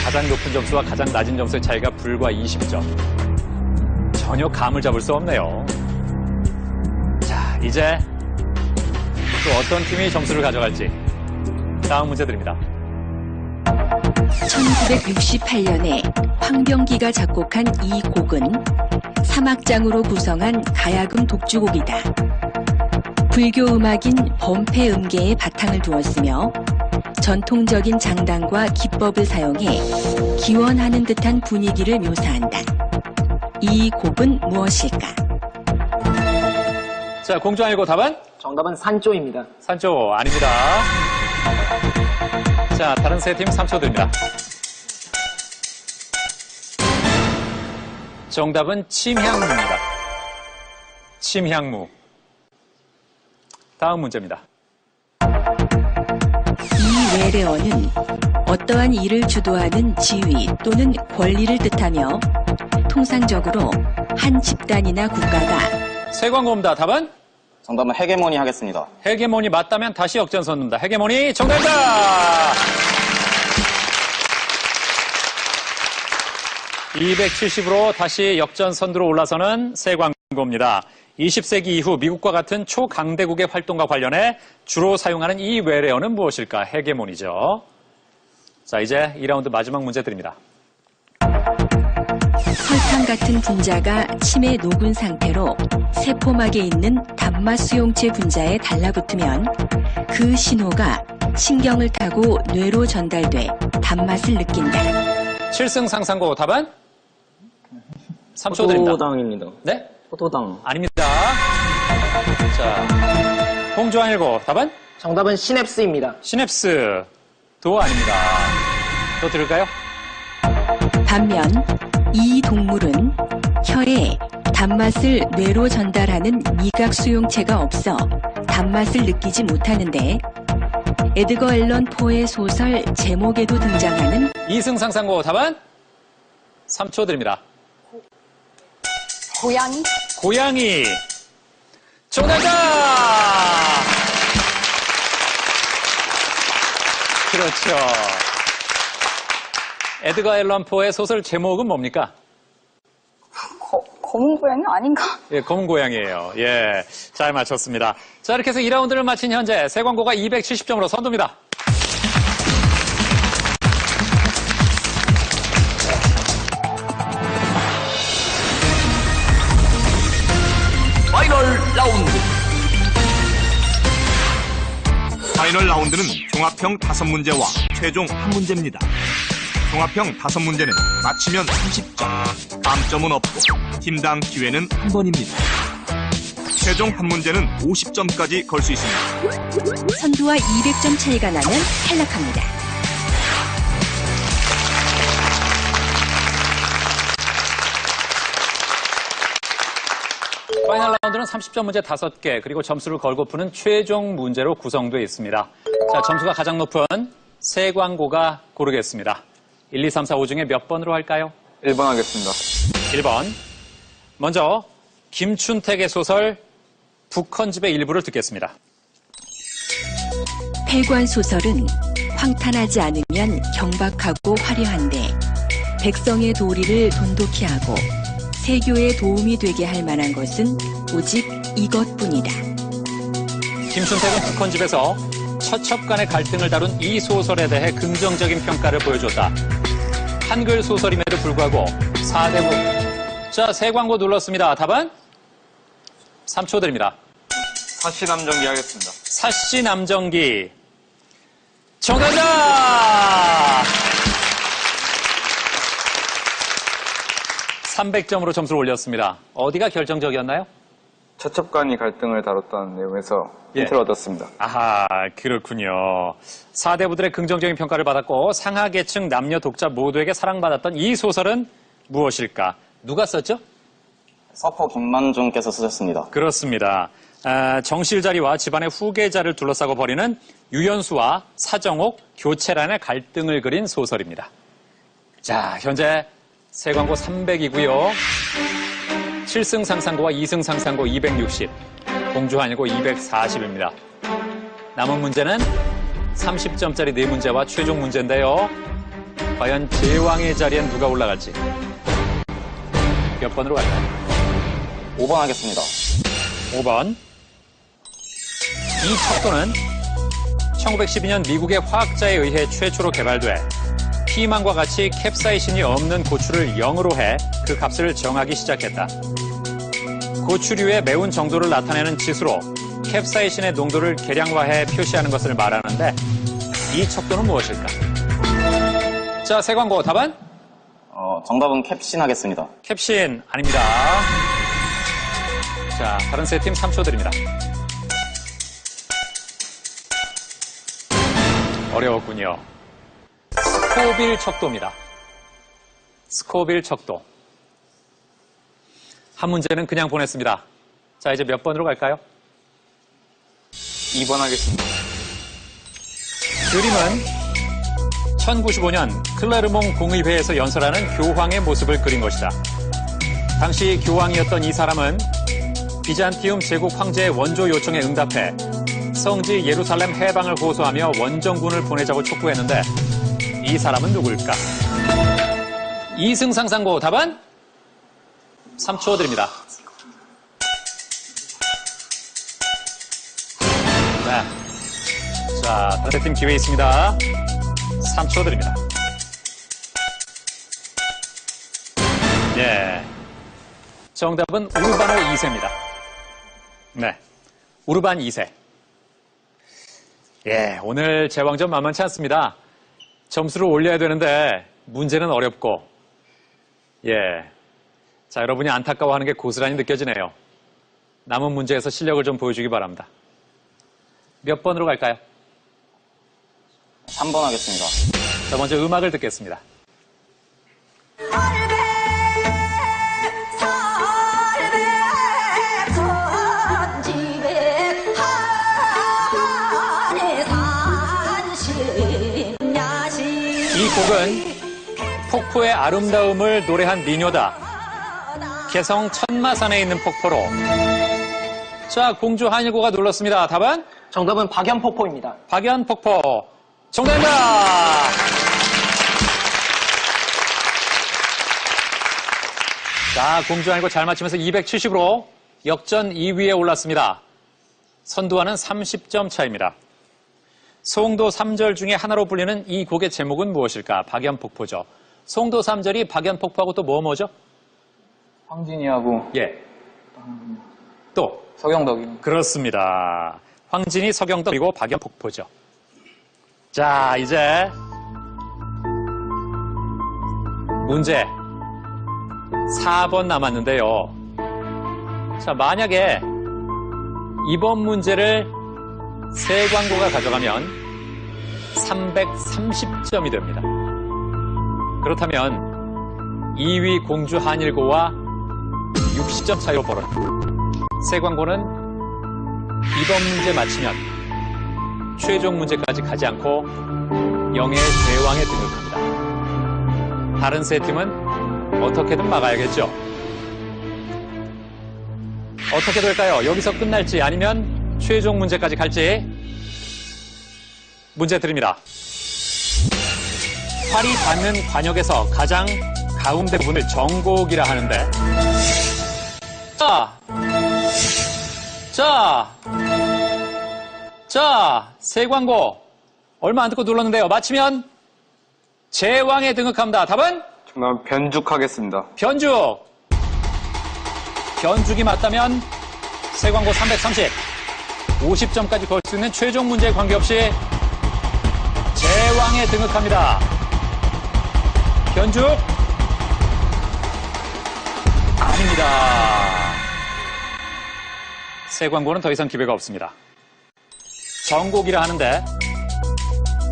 가장 높은 점수와 가장 낮은 점수의 차이가 불과 20점. 전혀 감을 잡을 수 없네요. 자, 이제 또 어떤 팀이 점수를 가져갈지 다음 문제 드립니다. 1968년에 황병기가 작곡한 이 곡은 사막장으로 구성한 가야금 독주곡이다. 불교 음악인 범패 음계에 바탕을 두었으며 전통적인 장단과 기법을 사용해 기원하는 듯한 분위기를 묘사한다. 이 곡은 무엇일까? 자, 공주 아니고 답은? 정답은 산조입니다. 산조 아닙니다. 자, 다른 세 팀 3초 드립니다. 정답은 침향무입니다. 침향무. 다음 문제입니다. 이 외래어는 어떠한 일을 주도하는 지위 또는 권리를 뜻하며 통상적으로 한 집단이나 국가가 세광고입니다. 답은? 정답은 헤게모니 하겠습니다. 헤게모니 맞다면 다시 역전선입니다. 헤게모니 정답입니다. 270으로 다시 역전선두로 올라서는 세광고입니다. 20세기 이후 미국과 같은 초강대국의 활동과 관련해 주로 사용하는 이 외래어는 무엇일까? 헤게모니죠. 자, 이제 2라운드 마지막 문제 드립니다. 설탕 같은 분자가 침에 녹은 상태로 세포막에 있는 단맛 수용체 분자에 달라붙으면 그 신호가 신경을 타고 뇌로 전달돼 단맛을 느낀다. 7승 상산고 답은? 3초 드립니다. 포도당입니다. 네? 포도당. 아닙니다. 자, 공주한일고 답은? 정답은 시냅스입니다. 시냅스. 도 아닙니다. 또 들을까요? 반면 이 동물은 혀에 단맛을 뇌로 전달하는 미각 수용체가 없어 단맛을 느끼지 못하는데 에드거 앨런 포의 소설 제목에도 등장하는 2승 상산고 답은? 3초 드립니다. 고양이? 고양이. 정답이다! 그렇죠. 에드거 앨런 포의 소설 제목은 뭡니까? 검은 고양이 아닌가? 예, 검은 고양이에요. 예, 잘 맞췄습니다. 자, 이렇게 해서 2라운드를 마친 현재 세광고가 270점으로 선두입니다. 파이널 라운드. 파이널 라운드는 종합형 5문제와 최종 1문제입니다. 종합형 5문제는 맞히면 30점, 감점은 없고 팀당 기회는 1번입니다. 최종 1문제는 50점까지 걸 수 있습니다. 선두와 200점 차이가 나면 탈락합니다. 파이널 라운드는 30점 문제 5개, 그리고 점수를 걸고 푸는 최종 문제로 구성되어 있습니다. 자, 점수가 가장 높은 세광고가 고르겠습니다. 1, 2, 3, 4, 5 중에 몇 번으로 할까요? 1번 하겠습니다. 1번. 먼저 김춘택의 소설 북헌집의 일부를 듣겠습니다. 패관 소설은 황탄하지 않으면 경박하고 화려한데 백성의 도리를 돈독히 하고 세교에 도움이 되게 할 만한 것은 오직 이것뿐이다. 김춘택은 북헌집에서 처첩 간의 갈등을 다룬 이 소설에 대해 긍정적인 평가를 보여줬다. 한글 소설임에도 불구하고 4대국. 자, 세광고 눌렀습니다. 답은? 3초 드립니다. 사시남정기 하겠습니다. 사시남정기. 정답이다! 300점으로 점수를 올렸습니다. 어디가 결정적이었나요? 처첩간이 갈등을 다뤘다는 내용에서 예. 힌트를 얻었습니다. 아하, 그렇군요. 4대부들의 긍정적인 평가를 받았고 상하계층 남녀 독자 모두에게 사랑받았던 이 소설은 무엇일까? 누가 썼죠? 서포 김만중께서 쓰셨습니다. 그렇습니다. 정실자리와 집안의 후계자를 둘러싸고 벌이는 유연수와 사정옥, 교체란의 갈등을 그린 소설입니다. 자, 현재 세광고 300이고요. 7승 상상고와 2승 상상고 260, 공주한일고 240입니다. 남은 문제는 30점짜리 4문제와 최종 문제인데요. 과연 제왕의 자리엔 누가 올라갈지. 몇 번으로 갈까요? 5번 하겠습니다. 5번. 이 척도는 1912년 미국의 화학자에 의해 최초로 개발돼 피망과 같이 캡사이신이 없는 고추를 0으로 해 그 값을 정하기 시작했다. 고추류의 매운 정도를 나타내는 지수로 캡사이신의 농도를 계량화해 표시하는 것을 말하는데 이 척도는 무엇일까? 자, 세광고 답은? 정답은 캡신 하겠습니다. 캡신 아닙니다. 자, 다른 세 팀 3초 드립니다. 어려웠군요. 스코빌 척도입니다. 스코빌 척도. 한 문제는 그냥 보냈습니다. 자, 이제 몇 번으로 갈까요? 2번 하겠습니다. 그림은 1095년 클레르몽 공의회에서 연설하는 교황의 모습을 그린 것이다. 당시 교황이었던 이 사람은 비잔티움 제국 황제의 원조 요청에 응답해 성지 예루살렘 해방을 호소하며 원정군을 보내자고 촉구했는데 이 사람은 누굴까? 이승 상상고 답은? 3초 드립니다. 네. 자, 다른 팀 기회 있습니다. 3초 드립니다. 예. 정답은 우르바노 2세입니다. 네. 우르반 2세. 예, 오늘 제왕전 만만치 않습니다. 점수를 올려야 되는데 문제는 어렵고, 예. 자, 여러분이 안타까워하는 게 고스란히 느껴지네요. 남은 문제에서 실력을 좀 보여주기 바랍니다. 몇 번으로 갈까요? 3번 하겠습니다. 자, 먼저 음악을 듣겠습니다. 이 곡은 폭포의 아름다움을 노래한 민요다. 개성 천마산에 있는 폭포로. 자, 공주 한일고가 눌렀습니다. 답은? 정답은 박연폭포입니다. 박연폭포. 정답입니다. 자, 공주 한일고 잘 맞히면서 270으로 역전 2위에 올랐습니다. 선두와는 30점 차입니다. 송도 3절 중에 하나로 불리는 이 곡의 제목은 무엇일까? 박연폭포죠. 송도 3절이 박연폭포하고 또 뭐죠? 황진이하고 예. 또 서경덕이. 그렇습니다. 황진이, 서경덕, 그리고 박연폭포죠. 자, 이제 문제 4번 남았는데요. 자, 만약에 이번 문제를 세광고가 가져가면 330점이 됩니다. 그렇다면 2위 공주 한일고와 60점 차이로 벌어요. 세광고는 이번 문제 맞히면 최종 문제까지 가지 않고 영예의 제왕에 등극합니다. 다른 세 팀은 어떻게든 막아야겠죠. 어떻게 될까요? 여기서 끝날지 아니면 최종 문제까지 갈지. 문제 드립니다. 활이 닿는 관역에서 가장 가운데 부분을 정곡이라 하는데, 자, 세광고 얼마 안 듣고 눌렀는데요. 맞히면 제왕에 등극합니다. 답은? 정답은 변죽 하겠습니다. 변죽. 변죽이 맞다면 세광고 330, 50점까지 걸 수 있는 최종 문제에 관계없이 제왕에 등극합니다. 변죽. 아닙니다. 새 광고는 더 이상 기회가 없습니다. 정곡이라 하는데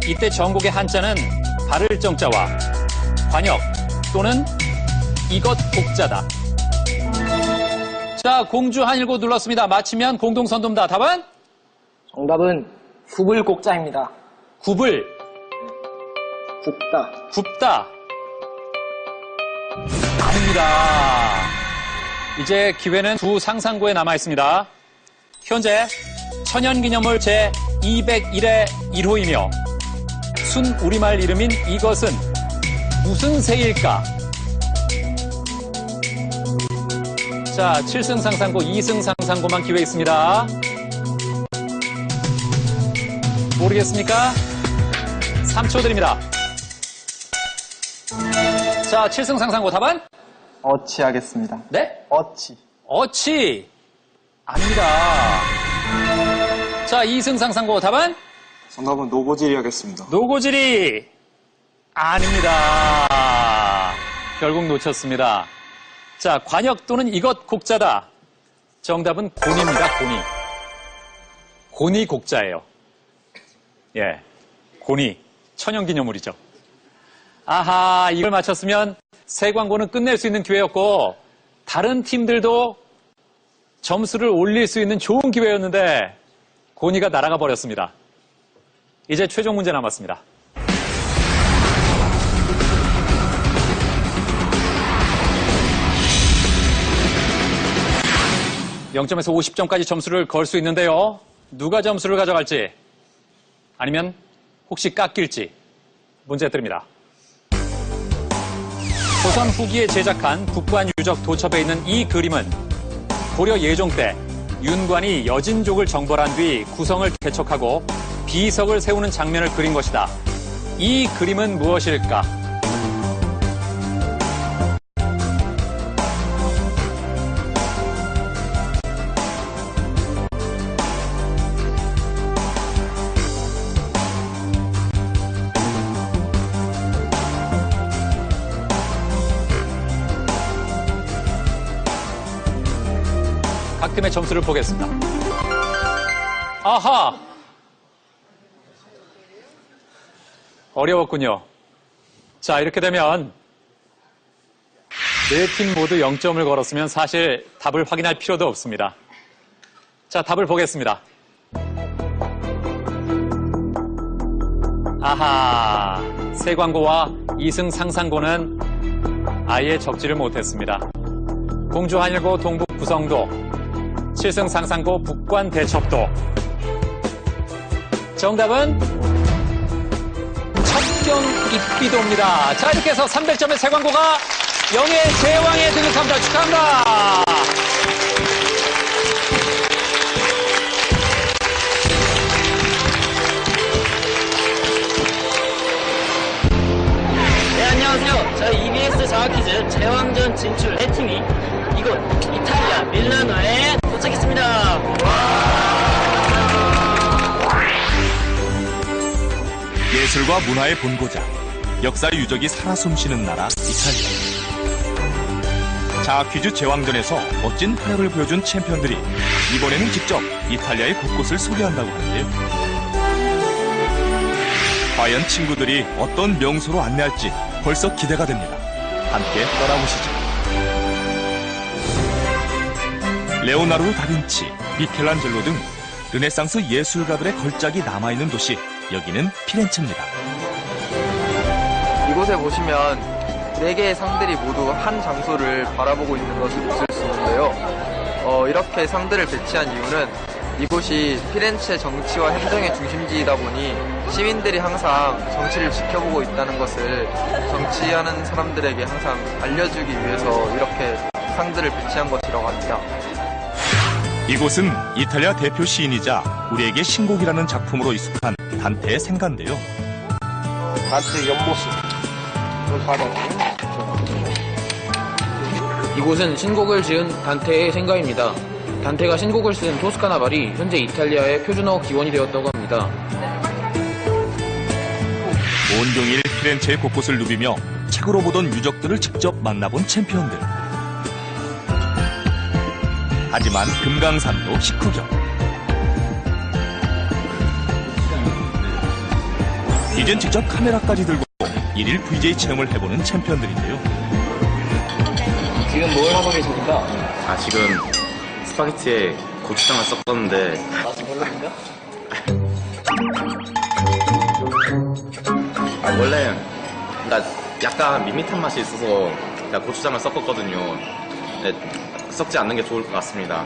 이때 정곡의 한자는 바를 정자와 관역 또는 이것 곡자다. 자, 공주 한일고 눌렀습니다. 맞히면 공동선동다. 답은? 정답은 굽을곡자입니다. 굽을, 굽다. 굽다. 아닙니다. 이제 기회는 두 상상고에 남아 있습니다. 현재 천연기념물 제201회 1호이며 순 우리말 이름인 이것은 무슨 새일까? 자, 7승 상상고, 2승 상상고만 기회 있습니다. 모르겠습니까? 3초 드립니다. 자, 7승 상상고 답은? 어치 하겠습니다. 네? 어치. 어치. 아닙니다. 자, 2승 상상고 답은? 정답은 노고지리 하겠습니다. 노고지리. 아닙니다. 결국 놓쳤습니다. 자, 관역 또는 이것 곡자다. 정답은 곤입니다, 곤이. 곤이 곡자예요. 예. 곤이. 천연기념물이죠. 아하, 이걸 맞췄으면 새 광고는 끝낼 수 있는 기회였고, 다른 팀들도 점수를 올릴 수 있는 좋은 기회였는데, 곤이가 날아가 버렸습니다. 이제 최종 문제 남았습니다. 0점에서 50점까지 점수를 걸 수 있는데요. 누가 점수를 가져갈지 아니면 혹시 깎일지 문제 드립니다. 조선 후기에 제작한 북관 유적 도첩에 있는 이 그림은 고려 예종 때 윤관이 여진족을 정벌한 뒤 구성을 개척하고 비석을 세우는 장면을 그린 것이다. 이 그림은 무엇일까? 각 팀의 점수를 보겠습니다. 아하! 어려웠군요. 자, 이렇게 되면 네 팀 모두 0점을 걸었으면 사실 답을 확인할 필요도 없습니다. 자, 답을 보겠습니다. 아하! 새 광고와 2승 상상고는 아예 적지를 못했습니다. 공주 한일고 동북 구성도, 7승 상상고 북관 대첩도. 정답은 첩경 입비도입니다. 자, 이렇게 해서 300점의 새 광고가 영예 제왕에 등극합니다. 축하합니다. 네, 안녕하세요. 저희 EBS 장학퀴즈 제왕전 진출 4팀이 이곳 이탈리아 밀라노에 도착했습니다. 예술과 문화의 본고장, 역사 유적이 살아 숨쉬는 나라 이탈리아. 장학퀴즈 제왕전에서 멋진 활약을 보여준 챔피언들이 이번에는 직접 이탈리아의 곳곳을 소개한다고 하는데요. 과연 친구들이 어떤 명소로 안내할지 벌써 기대가 됩니다. 함께 떠나보시죠. 레오나르도 다빈치, 미켈란젤로 등 르네상스 예술가들의 걸작이 남아있는 도시, 여기는 피렌체입니다. 이곳에 보시면 4개의 상들이 모두 한 장소를 바라보고 있는 것을 보실 수 있는데요. 이렇게 상들을 배치한 이유는 이곳이 피렌체 정치와 행정의 중심지이다 보니 시민들이 항상 정치를 지켜보고 있다는 것을 정치하는 사람들에게 항상 알려주기 위해서 이렇게 상들을 배치한 것이라고 합니다. 이곳은 이탈리아 대표 시인이자 우리에게 신곡이라는 작품으로 익숙한 단테의 생가인데요. 단테 연못을 이곳은 신곡을 지은 단테의 생가입니다. 단테가 신곡을 쓴 토스카나 말이 현재 이탈리아의 표준어 기원이 되었다고 합니다. 온종일 피렌체의 곳곳을 누비며 책으로 보던 유적들을 직접 만나본 챔피언들. 하지만 금강산도 식후경. 이젠 직접 카메라까지 들고 일일 VJ 체험을 해보는 챔피언들인데요. 지금 뭘 하고 계십니까? 아, 지금 스파게티에 고추장을 섞었는데 맛이 별로인가? 원래 그러니까 약간 밋밋한 맛이 있어서 제가 고추장을 섞었거든요. 네, 섞지 않는 게 좋을 것 같습니다.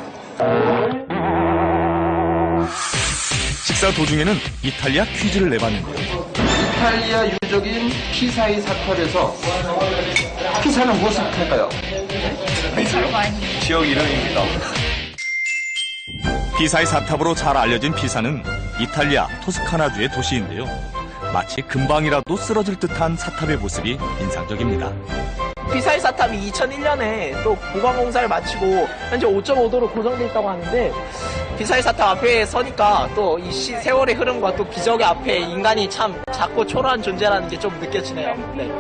식사 도중에는 이탈리아 퀴즈를 내봤는데요. 이탈리아 유적인 피사의 사탑에서 피사는 무엇을 할까요? 지역 이름입니다. 피사의 사탑으로 잘 알려진 피사는 이탈리아 토스카나주의 도시인데요. 마치 금방이라도 쓰러질 듯한 사탑의 모습이 인상적입니다. 피사의 사탑이 2001년에 또 보강 공사를 마치고 현재 5.5도로 고정돼 있다고 하는데 피사의 사탑 앞에 서니까 또 이 세월의 흐름과 또 기적의 앞에 인간이 참 작고 초라한 존재라는 게 좀 느껴지네요. 네.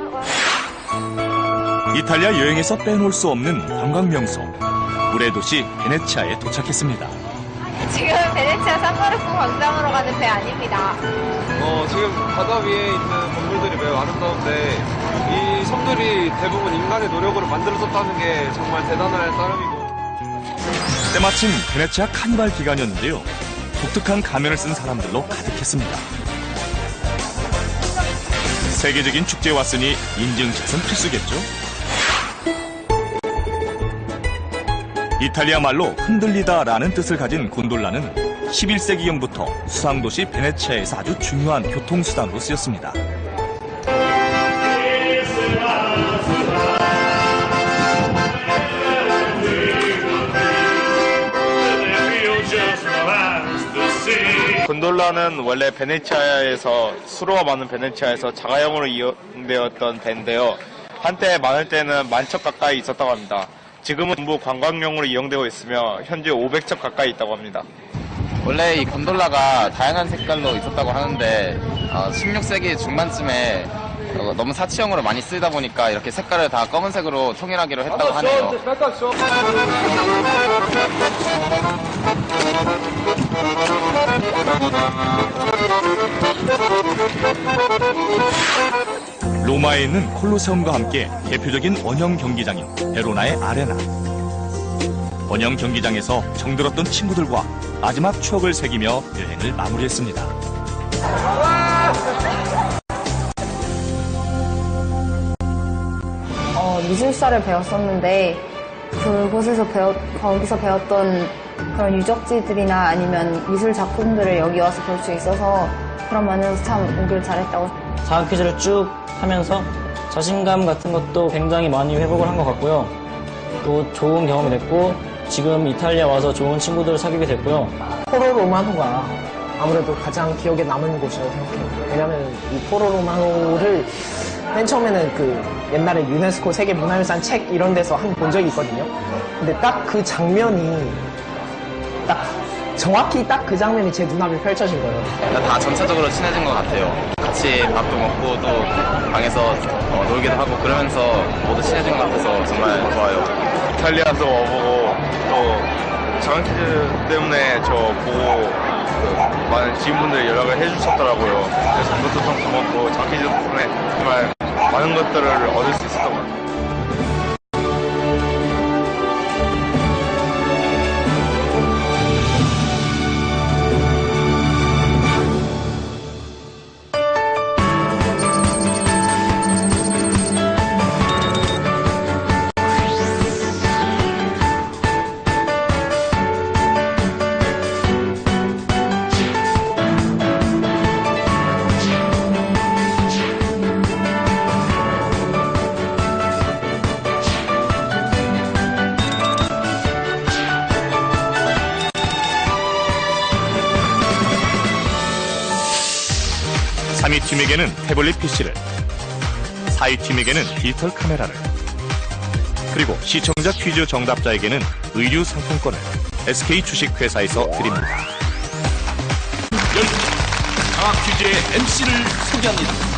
이탈리아 여행에서 빼놓을 수 없는 관광 명소 물의 도시 베네치아에 도착했습니다. 지금 베네치아 산마르코 광장으로 가는 배 아닙니다. 지금 바다 위에 있는 건물들이 매우 아름다운데 이 섬들이 대부분 인간의 노력으로 만들어졌다는 게 정말 대단할 따름이고. 때마침 베네치아 카니발 기간이었는데요. 독특한 가면을 쓴 사람들로 가득했습니다. 세계적인 축제에 왔으니 인증샷은 필수겠죠? 이탈리아 말로 흔들리다라는 뜻을 가진 곤돌라는 11세기경부터 수상도시 베네치아에서 아주 중요한 교통수단으로 쓰였습니다. 곤돌라는 원래 베네치아에서 수로가 많은 베네치아에서 자가용으로 이용되었던 배인데요. 한때 많을 때는 10,000척 가까이 있었다고 합니다. 지금은 전부 관광용으로 이용되고 있으며 현재 500척 가까이 있다고 합니다. 원래 이 곤돌라가 다양한 색깔로 있었다고 하는데 16세기 중반쯤에 너무 사치형으로 많이 쓰이다 보니까 이렇게 색깔을 다 검은색으로 통일하기로 했다고 하네요. 로마에 있는 콜로세움과 함께 대표적인 원형 경기장인 베로나의 아레나. 원형 경기장에서 정들었던 친구들과 마지막 추억을 새기며 여행을 마무리했습니다. 미술사를 배웠었는데 거기서 배웠던 그런 유적지들이나 아니면 미술 작품들을 여기 와서 볼 수 있어서 그런 면에서 참 오길 잘했다고. 장학 퀴즈를 쭉 하면서 자신감 같은 것도 굉장히 많이 회복을 한 것 같고요. 또 좋은 경험이 됐고 지금 이탈리아 와서 좋은 친구들을 사귀게 됐고요. 포로 로마노가 아무래도 가장 기억에 남은 곳이라고 생각해요. 왜냐면 이 포로 로마노를 맨 처음에는 그 옛날에 유네스코 세계문화유산 책 이런 데서 한 번 본 적이 있거든요. 근데 딱 그 장면이 정확히 딱 그 장면이 제 눈앞에 펼쳐진 거예요. 다 전체적으로 친해진 것 같아요. 같이 밥도 먹고 또 방에서 놀기도 하고 그러면서 모두 친해진 것 같아서 정말 좋아요. 이탈리아도 와보고 또 장학 퀴즈 때문에 저 보고 많은 지인분들이 연락을 해주셨더라고요. 그래서 그것도 참 고맙고 장학 퀴즈 덕분에 정말 많은 것들을 얻을 수 있었던 것 같아요. 팀에게는 태블릿 PC를, 4위 팀에게는 디지털 카메라를, 그리고 시청자 퀴즈 정답자에게는 의류 상품권을 SK 주식회사에서 드립니다. 장학 퀴즈의 MC를 소개합니다.